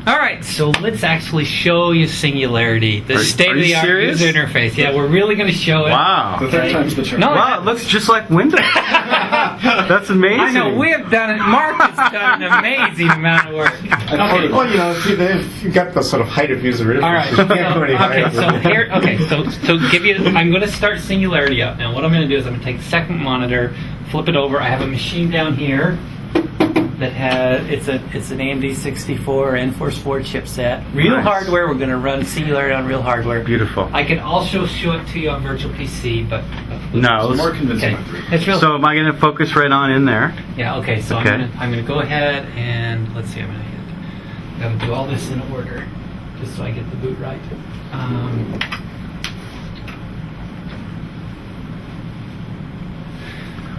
All right, so let's actually show you Singularity, the state-of-the-art user interface. Yeah, we're really going to show it. Wow. The third time's the charm. No, Wow, it looks just like Windows. That's amazing. I know, we have done it. Mark has done an amazing amount of work. Okay. Well, you know, if you've got the sort of height of user interface, All right. you can't go any higher. So give you. I'm going to start Singularity up now. What I'm going to do is I'm going to take the second monitor, flip it over. I have a machine down here that has it's an AMD 64 Enforce 4 chipset. Real Nice. hardware. We're going to run Singularity on real hardware. Beautiful. I can also show it to you on virtual PC, but No. It's more convincing okay. on 3. It's real. So am I going to focus right on in there? Yeah. Okay. So Okay. I'm going to go ahead and let's see. I'm going to do all this in order, just so I get the boot right. All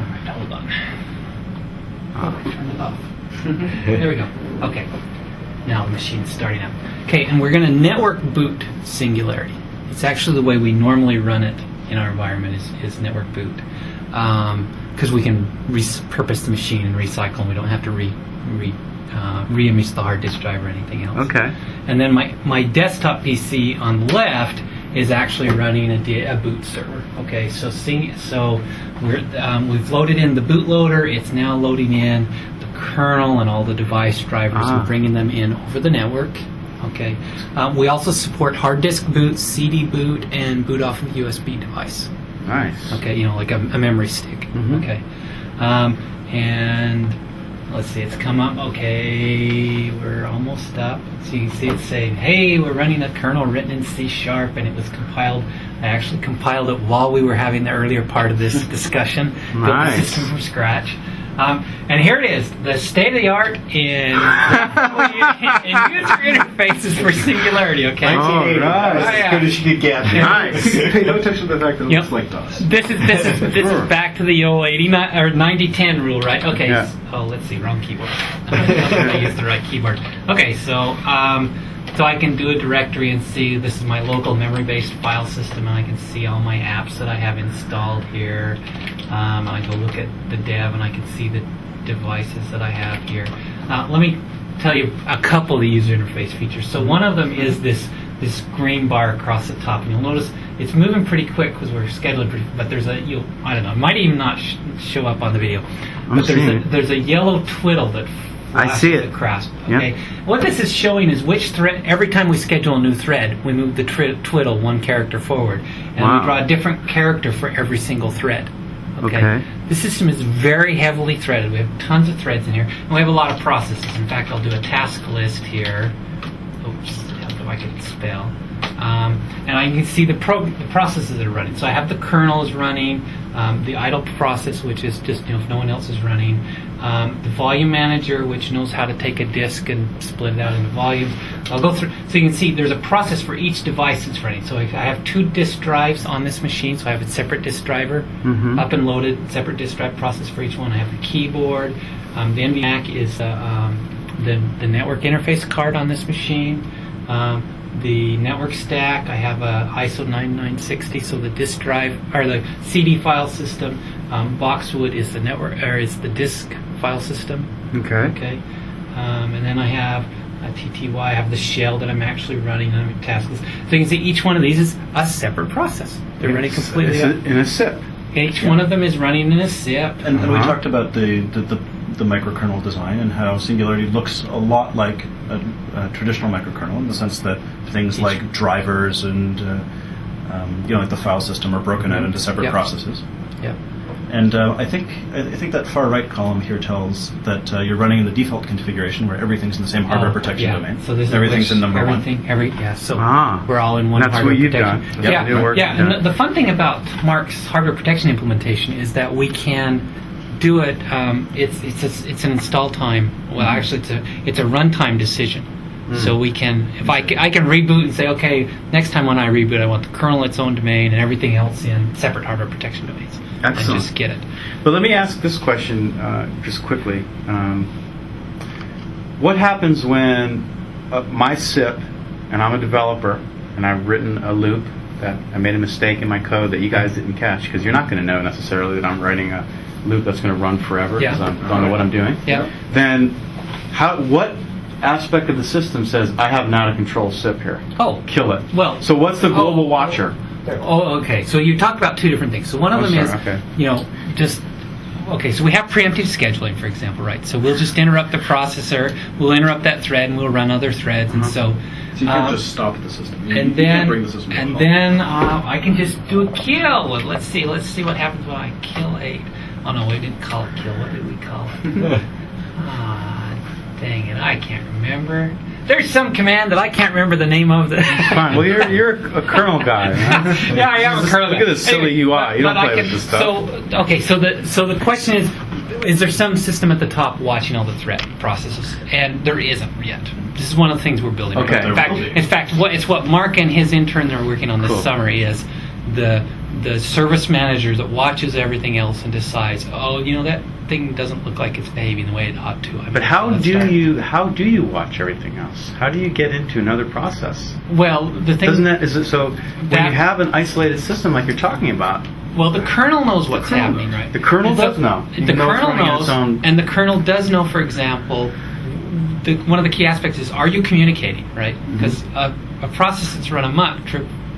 right. Hold on. Turn it off. There we go. Okay. Now the machine's starting up. Okay, and we're going to network boot Singularity. It's actually the way we normally run it in our environment is network boot, because we can repurpose the machine and recycle, and we don't have to re-image the hard disk drive or anything else. Okay. And then my desktop PC on the left is actually running a boot server. Okay, so we've loaded in the bootloader. It's now loading in the kernel and all the device drivers. We're bringing them in over the network. Okay, we also support hard disk boot, CD boot, and boot off of a USB device. Nice. Okay, you know, like a memory stick. Mhm. Okay, and let's see, it's come up. Okay, we're almost up. So you can see it's saying, hey, we're running a kernel written in C#, and it was compiled. I actually compiled it while we were having the earlier part of this discussion. Built the Nice. system from scratch. And here it is, the state-of-the-art in user interfaces for Singularity, okay? Oh, right. That's as good as you could get. Nice. Pay no attention to the fact that it Yep. looks like DOS. This is back to the old 89 or 90-10 rule, right? Okay. Yeah. Oh, let's see, wrong keyboard. I used the right keyboard. Okay, so I can do a directory and see this is my local memory-based file system, and I can see all my apps that I have installed here. I can look at the dev, and I can see the devices that I have here. Let me tell you a couple of the user interface features. So one of them is this green bar across the top, and you'll notice it's moving pretty quick because we're scheduled. But there's I don't know, it might even not show up on the video. But there's a yellow twiddle that I see it. across. Yep. Okay. What this is showing is which thread. Every time we schedule a new thread, we move the twiddle one character forward, and Wow. we draw a different character for every single thread. Okay. The system is very heavily threaded. We have tons of threads in here, and we have a lot of processes. In fact, I'll do a task list here. Oops, if I could spell. And I can see the processes that are running. So I have the kernel is running, the idle process, which is just if no one else is running, the volume manager, which knows how to take a disk and split it out into volumes. I'll go through, so you can see there's a process for each device that's running. So I have 2 disk drives on this machine, so I have a separate disk driver, up and loaded, separate disk drive process for each one. I have the keyboard. The NVMe is the network interface card on this machine. The network stack, I have a ISO 9960, so the disk drive or the CD file system. Boxwood is the network or is the disk file system. Okay. Okay, and then I have a TTY. I have the shell that I'm actually running on taskless. So you can see each one of these is a separate process. They're running completely. In a SIP. Each one of them is running in a SIP. And we talked about the microkernel design and how Singularity looks a lot like a traditional microkernel in the sense that things like drivers and like the file system are broken out into separate processes. Yep. And I think that far right column here tells that you're running in the default configuration where everything's in the same hardware protection domain. So this everything's in number one. So we're all in one That's hardware what you've protection. done. And the fun thing about Mark's hardware protection implementation is that we can do it. It's an install time. Well, actually, it's a runtime decision. So we can, if I can reboot and say, okay, next time when I reboot, I want the kernel its own domain and everything else in separate hardware protection domains. Excellent. And just get it. But let me ask this question just quickly. What happens when my SIP, and I'm a developer, and I've written a loop that I made a mistake in my code that you guys didn't catch, because you're not going to know necessarily that I'm writing a loop that's going to run forever because I don't know what I'm doing. Yeah. Then what aspect of the system says, I have an out-of-control SIP here? Oh, Kill it. well. So what's the global watcher? Oh, okay. So you talked about two different things. So one of them is, okay. Okay, so we have preemptive scheduling, for example, right? So we'll just interrupt the processor, we'll interrupt that thread, and we'll run other threads, and so you can't just stop the system. You and can't then bring the system to a halt. I can just do a kill. Let's see what happens when I kill 8. Oh no, we didn't call it kill. What did we call it? Dang it, I can't remember. There's some command that I can't remember the name of. Fine. Well, you're a kernel guy. Huh? Yeah, I am a kernel. Look at this silly UI. You don't play with this stuff. So the question is there some system at the top watching all the thread processes? And there isn't yet. This is one of the things we're building. Okay. In fact, it's what Mark and his intern are working on this summer is the service manager that watches everything else and decides, that thing doesn't look like it's behaving the way it ought to. But how do you watch everything else? How do you get into another process? Well, the thing when you have an isolated system like you're talking about. Well, the kernel knows what's happening, right? The kernel does know. The kernel knows, and the kernel does know, for example, one of the key aspects is, are you communicating, right? Because a process that's run amok,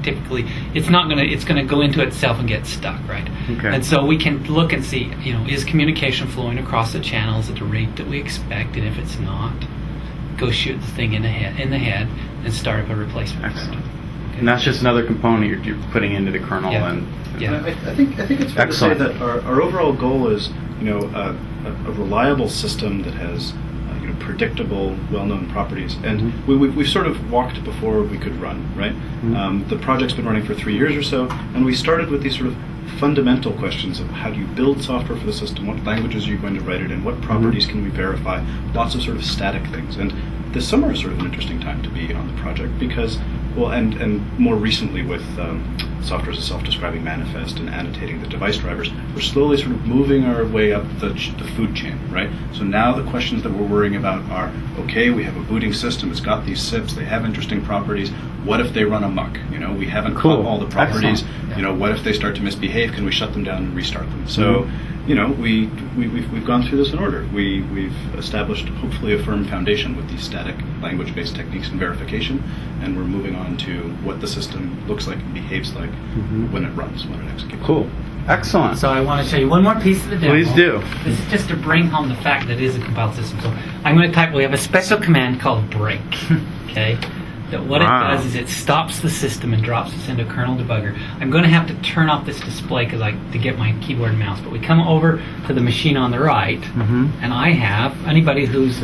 typically, it's going to go into itself and get stuck, right? Okay. And so we can look and see, is communication flowing across the channels at the rate that we expect, and if it's not, go shoot the thing in the head, and start up a replacement. Excellent. Okay. And that's just another component you're putting into the kernel. Yeah. I think it's fair to say that our overall goal is a reliable system that has predictable, well-known properties, and we've sort of walked before we could run, right? The project's been running for 3 years or so, and we started with these sort of fundamental questions of how do you build software for the system, what languages are you going to write it in, what properties can we verify, lots of sort of static things. And this summer is sort of an interesting time to be on the project because, and more recently with software as a self-describing manifest and annotating the device drivers, we're slowly sort of moving our way up the food chain, right? So now the questions that we're worrying about are, okay, we have a booting system, it's got these SIPs, they have interesting properties, what if they run amok? We haven't caught all the properties, what if they start to misbehave, can we shut them down and restart them? So, we've gone through this in order. We've established hopefully a firm foundation with these static language-based techniques and verification, and we're moving on to what the system looks like and behaves like when it runs, when it executes. Cool. Excellent. So I want to show you one more piece of the demo. Please do. This is just to bring home the fact that it is a compiled system. So I'm going to type, we have a special command called break, okay? That what it does is it stops the system and drops us into a kernel debugger. I'm going to have to turn off this display to get my keyboard and mouse. But we come over to the machine on the right, and I have anybody who's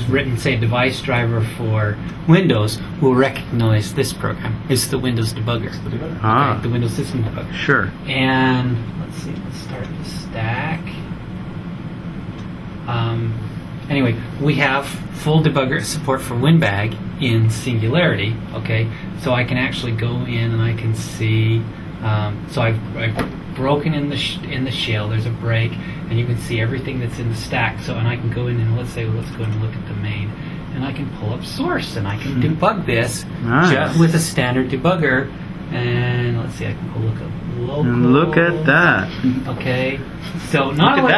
written, say, a device driver for Windows will recognize this program. It's the Windows debugger. Okay, the Windows System debugger. Sure. And let's see. Let's start the stack. Anyway, we have full debugger support for WinBag in Singularity, okay? So I can actually go in and I can see, so I've broken in the shell, there's a break, and you can see everything that's in the stack. So, and I can go in and let's go in and look at the main, and I can pull up source, and I can debug this just with a standard debugger. And let's see, I can go look at local. And look at that. Okay, so not only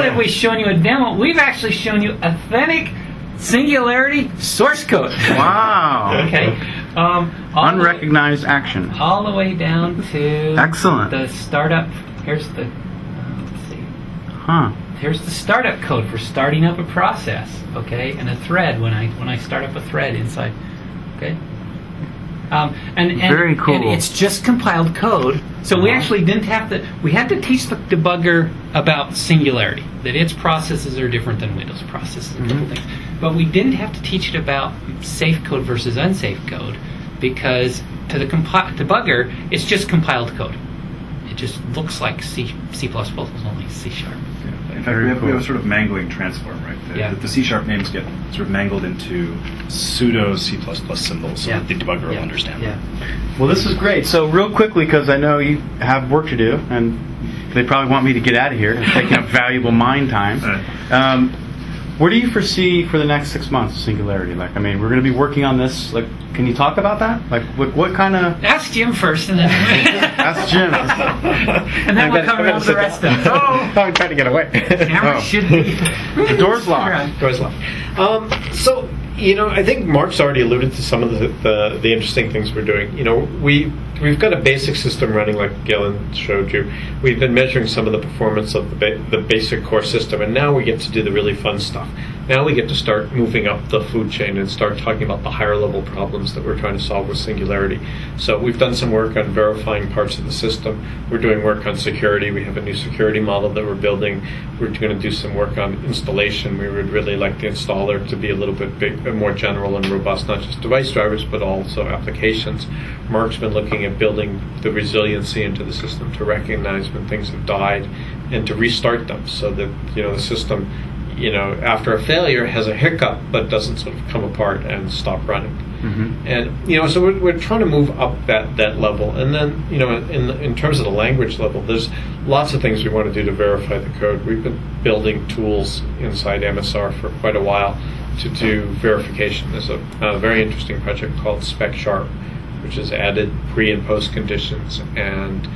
have we shown you a demo, we've actually shown you authentic Singularity source code. Wow. Okay. Unrecognized action. All the way down to excellent. The startup. Here's the. Let's see. Here's the startup code for starting up a process. Okay, and a thread when I start up a thread inside. Okay. And very cool. And it's just compiled code, so we actually didn't have to. We had to teach the debugger about Singularity, that its processes are different than Windows processes, a couple things. But we didn't have to teach it about safe code versus unsafe code, because to the debugger, it's just compiled code. It just looks like C++, only C#. In fact, we have a sort of mangling transform, right? The C# names get sort of mangled into pseudo C++ symbols so that the debugger will understand them. Well, this is great. So real quickly, because I know you have work to do, and they probably want me to get out of here and taking up valuable mind time. What do you foresee for the next 6 months, Singularity? Like, I mean, we're going to be working on this. Like, can you talk about that? Like, what kind of? Ask Jim first, and then Ask Jim. and then we'll come around to the rest of it. I'm trying to get away. Camera should be. The door's locked. Doors locked. So, I think Mark's already alluded to some of the interesting things we're doing. We've got a basic system running, like Galen showed you. We've been measuring some of the performance of the basic core system, and now we get to do the really fun stuff. Now we get to start moving up the food chain and start talking about the higher level problems that we're trying to solve with Singularity. So we've done some work on verifying parts of the system. We're doing work on security. We have a new security model that we're building. We're going to do some work on installation. We would really like the installer to be a little bit more general and robust, not just device drivers, but also applications. Mark's been looking at building the resiliency into the system to recognize when things have died and to restart them so that the system after a failure has a hiccup but doesn't sort of come apart and stop running. Mm-hmm. And so we're trying to move up that level. And then in terms of the language level, there's lots of things we want to do to verify the code. We've been building tools inside MSR for quite a while to do verification. There's a very interesting project called Spec Sharp, which has added pre and post conditions and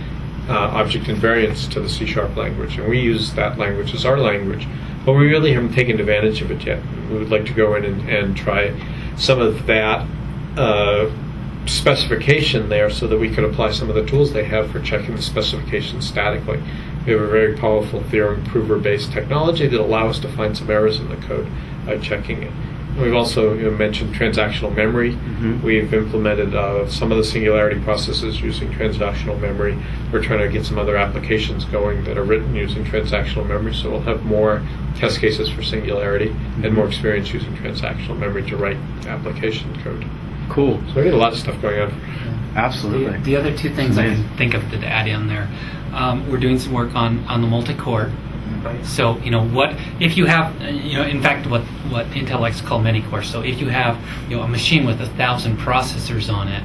object invariants to the C# language, and we use that language as our language, but we really haven't taken advantage of it yet. We would like to go in and try some of that specification there so that we could apply some of the tools they have for checking the specification statically. We have a very powerful theorem prover based technology that allows us to find some errors in the code by checking it. We've also mentioned transactional memory. Mm-hmm. We've implemented some of the Singularity processes using transactional memory. We're trying to get some other applications going that are written using transactional memory, so we'll have more test cases for Singularity and more experience using transactional memory to write application code. Cool. So we got a lot of stuff going on. Absolutely. The other two things I can think of to add in there, we're doing some work on the multi-core. So what if you have in fact what Intel likes to call many-core. So if you have a machine with 1,000 processors on it,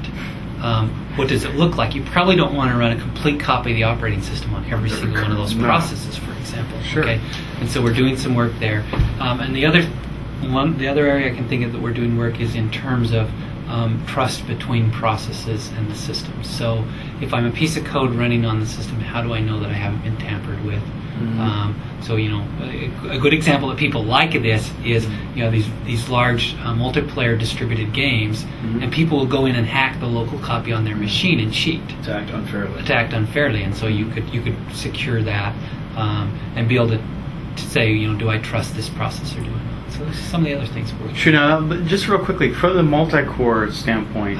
what does it look like? You probably don't want to run a complete copy of the operating system on every single one of those processes, for example. Sure. Okay, and so we're doing some work there. And the other area I can think of that we're doing work is in terms of trust between processes and the system. So if I'm a piece of code running on the system, how do I know that I haven't been tampered with? So a good example that people like of this is these large multiplayer distributed games, and people will go in and hack the local copy on their machine and cheat. Attacked unfairly. And so you could secure that and be able to say do I trust this process or do I not? So those are some of the other things we're Sure. Now, but just real quickly, from the multi-core standpoint,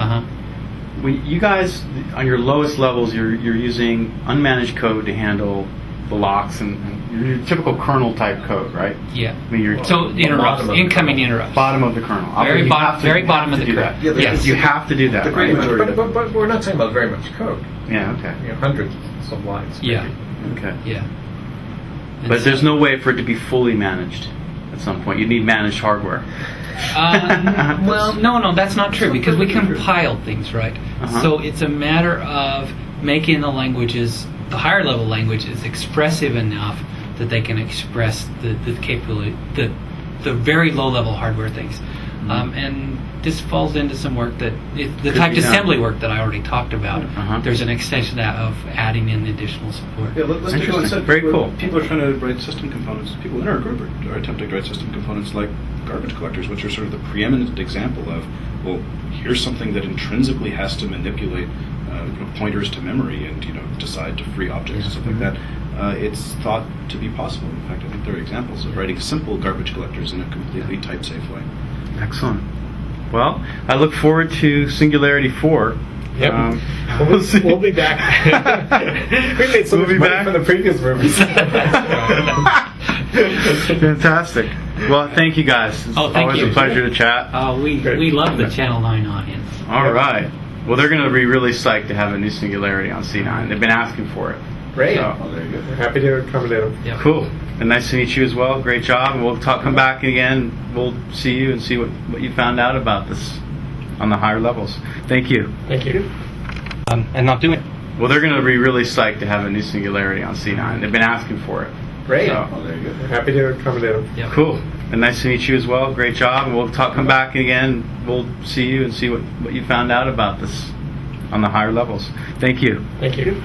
when you guys on your lowest levels, you're using unmanaged code to handle the locks and your typical kernel type code, right? Yeah. I mean, So interrupts, incoming interrupts. bottom of the kernel. Very You bottom, have to- very you bottom have of to the do kernel. that. Yes. You have to do that, right? But we're not talking about very much code. Yeah. Okay. Hundreds of lines. Yeah. Okay. Yeah. And But so- there's no way for it to be fully managed at some point. You need managed hardware. Well, no, that's not true because we compile things, right? So it's a matter of making the languages, the higher level languages, expressive enough that they can express the capability, the very low level hardware things. And this falls into some work that the typed assembly work that I already talked about. There's an extension of adding in additional support. Yeah, let's take what I said. Very cool. People are trying to write system components. People in our group are attempting to write system components like garbage collectors, which are sort of the preeminent example of, well, here's something that intrinsically has to manipulate pointers to memory and decide to free objects and stuff like that. It's thought to be possible. In fact, I think there are examples of writing simple garbage collectors in a completely type-safe way. Excellent. Well, I look forward to Singularity IV. Yep. We'll be back. We made so We'll much be money back. from the previous movies. Fantastic. Well, thank you guys. It's Thank always you. a pleasure to chat. We love the Channel 9 audience. All right. Well, they're going to be really psyched to have a new Singularity on C9. They've been asking for it. Great. So, There you go. We're happy to accommodate them. Yep. cool. And nice to meet you as well. Great job. And we'll come back again. We'll see you and see what you found out about this on the higher levels. Thank you. Thank you. And not doing it. Well, they're going to be really psyched to have a new Singularity on C9. They've been asking for it. Great. So- We're happy to accommodate them. Yep. Cool. And nice to meet you as well. Great job. And we'll come back again. We'll see you and see what you found out about this on the higher levels. Thank you. Thank you.